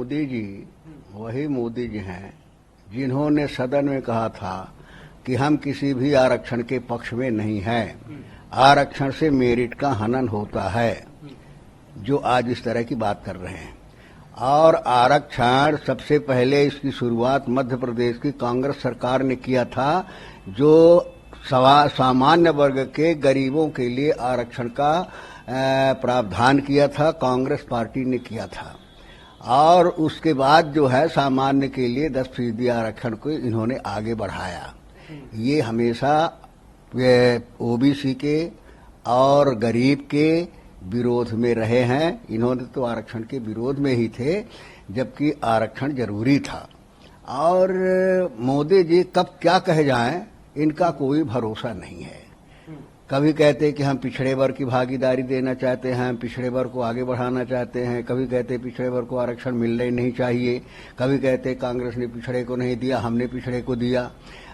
मोदी जी वही मोदी जी हैं जिन्होंने सदन में कहा था कि हम किसी भी आरक्षण के पक्ष में नहीं हैं, आरक्षण से मेरिट का हनन होता है, जो आज इस तरह की बात कर रहे हैं। और आरक्षण सबसे पहले इसकी शुरुआत मध्य प्रदेश की कांग्रेस सरकार ने किया था, जो सामान्य वर्ग के गरीबों के लिए आरक्षण का प्रावधान किया था, कांग्रेस पार्टी ने किया था। और उसके बाद जो है सामान्य के लिए 10% आरक्षण को इन्होंने आगे बढ़ाया। ये हमेशा ओबीसी के और गरीब के विरोध में रहे हैं। इन्होंने तो आरक्षण के विरोध में ही थे, जबकि आरक्षण जरूरी था। और मोदी जी कब क्या कह जाएं, इनका कोई भरोसा नहीं है। कभी कहते कि हम पिछड़े वर्ग की भागीदारी देना चाहते हैं, हम पिछड़े वर्ग को आगे बढ़ाना चाहते हैं, कभी कहते पिछड़े वर्ग को आरक्षण मिलना ही नहीं चाहिए, कभी कहते कांग्रेस ने पिछड़े को नहीं दिया, हमने पिछड़े को दिया।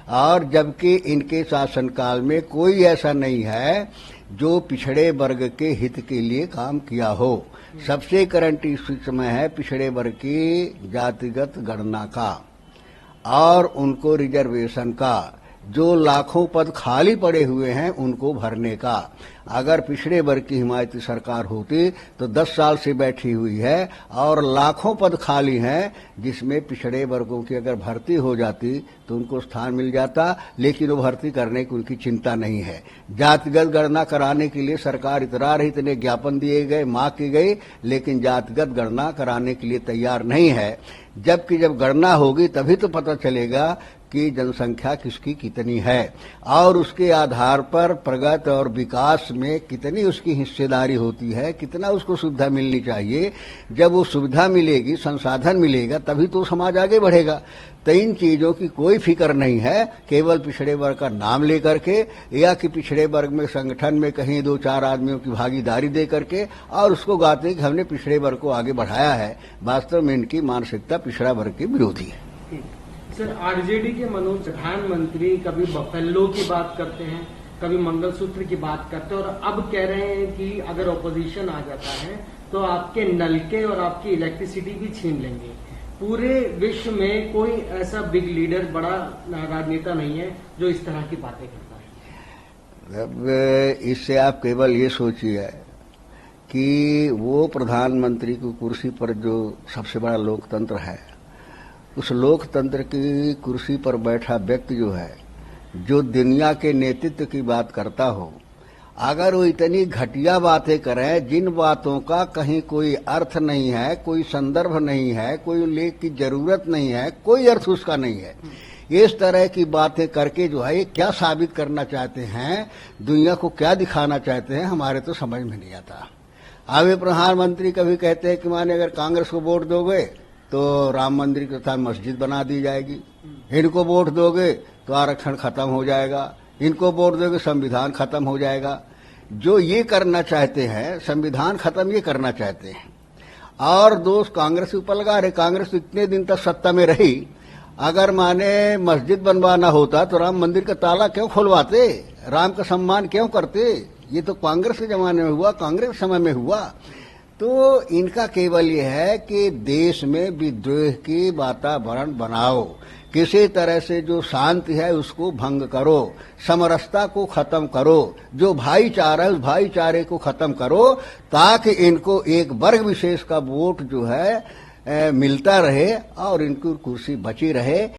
और जबकि इनके शासनकाल में कोई ऐसा नहीं है जो पिछड़े वर्ग के हित के लिए काम किया हो। सबसे करंट इस समय है पिछड़े वर्ग की जातिगत गणना का और उनको रिजर्वेशन का, जो लाखों पद खाली पड़े हुए हैं उनको भरने का। अगर पिछड़े वर्ग की हिमायती सरकार होती तो 10 साल से बैठी हुई है और लाखों पद खाली हैं, जिसमें पिछड़े वर्गों की अगर भर्ती हो जाती तो उनको स्थान मिल जाता, लेकिन वो भर्ती करने की उनकी चिंता नहीं है। जातिगत गणना कराने के लिए सरकार इतरा रही, इतने ज्ञापन दिए गए, मांग की गई, लेकिन जातिगत गणना कराने के लिए तैयार नहीं है। जबकि जब गणना होगी तभी तो पता चलेगा कि जनसंख्या किसकी कितनी है और उसके आधार पर प्रगति और विकास में कितनी उसकी हिस्सेदारी होती है, कितना उसको सुविधा मिलनी चाहिए। जब वो सुविधा मिलेगी, संसाधन मिलेगा, तभी तो समाज आगे बढ़ेगा। तो इन चीजों की कोई फिक्र नहीं है, केवल पिछड़े वर्ग का नाम लेकर के या कि पिछड़े वर्ग में संगठन में कहीं 2-4 आदमियों की भागीदारी दे करके और उसको गाते हैं कि हमने पिछड़े वर्ग को आगे बढ़ाया है। वास्तव में इनकी मानसिकता पिछड़ा वर्ग के विरोधी है। सर, आरजेडी के मनोज प्रधानमंत्री कभी बफेलो की बात करते हैं, कभी मंगलसूत्र की बात करते हैं और अब कह रहे हैं कि अगर ऑपोजिशन आ जाता है तो आपके नलके और आपकी इलेक्ट्रिसिटी भी छीन लेंगे। पूरे विश्व में कोई ऐसा बिग लीडर, बड़ा राजनेता नहीं है जो इस तरह की बातें करता है। अब इससे आप केवल ये सोचिए कि वो प्रधानमंत्री की कुर्सी पर जो सबसे बड़ा लोकतंत्र है, उस लोकतंत्र की कुर्सी पर बैठा व्यक्ति जो है, जो दुनिया के नेतृत्व की बात करता हो, अगर वो इतनी घटिया बातें करें जिन बातों का कहीं कोई अर्थ नहीं है, कोई संदर्भ नहीं है, कोई उल्लेख की जरूरत नहीं है, कोई अर्थ उसका नहीं है, इस तरह की बातें करके जो है ये क्या साबित करना चाहते हैं, दुनिया को क्या दिखाना चाहते हैं, हमारे तो समझ में नहीं आता। अब प्रधानमंत्री कभी कहते हैं कि माने अगर कांग्रेस को वोट दोगे तो राम मंदिर के साथ मस्जिद बना दी जाएगी, इनको वोट दोगे तो आरक्षण खत्म हो जाएगा, इनको वोट दोगे संविधान खत्म हो जाएगा। जो ये करना चाहते हैं, संविधान खत्म ये करना चाहते हैं। और दोस्त कांग्रेस ऊपर लगा रहे, कांग्रेस इतने दिन तक सत्ता में रही, अगर माने मस्जिद बनवाना होता तो राम मंदिर का ताला क्यों खुलवाते, राम का सम्मान क्यों करते? ये तो कांग्रेस के जमाने में हुआ, कांग्रेस के समय में हुआ। तो इनका केवल ये है कि देश में विद्रोह की वातावरण बनाओ, किसी तरह से जो शांति है उसको भंग करो, समरसता को खत्म करो, जो भाईचारा है उस भाईचारे को खत्म करो, ताकि इनको एक वर्ग विशेष का वोट जो है मिलता रहे और इनकी कुर्सी बची रहे।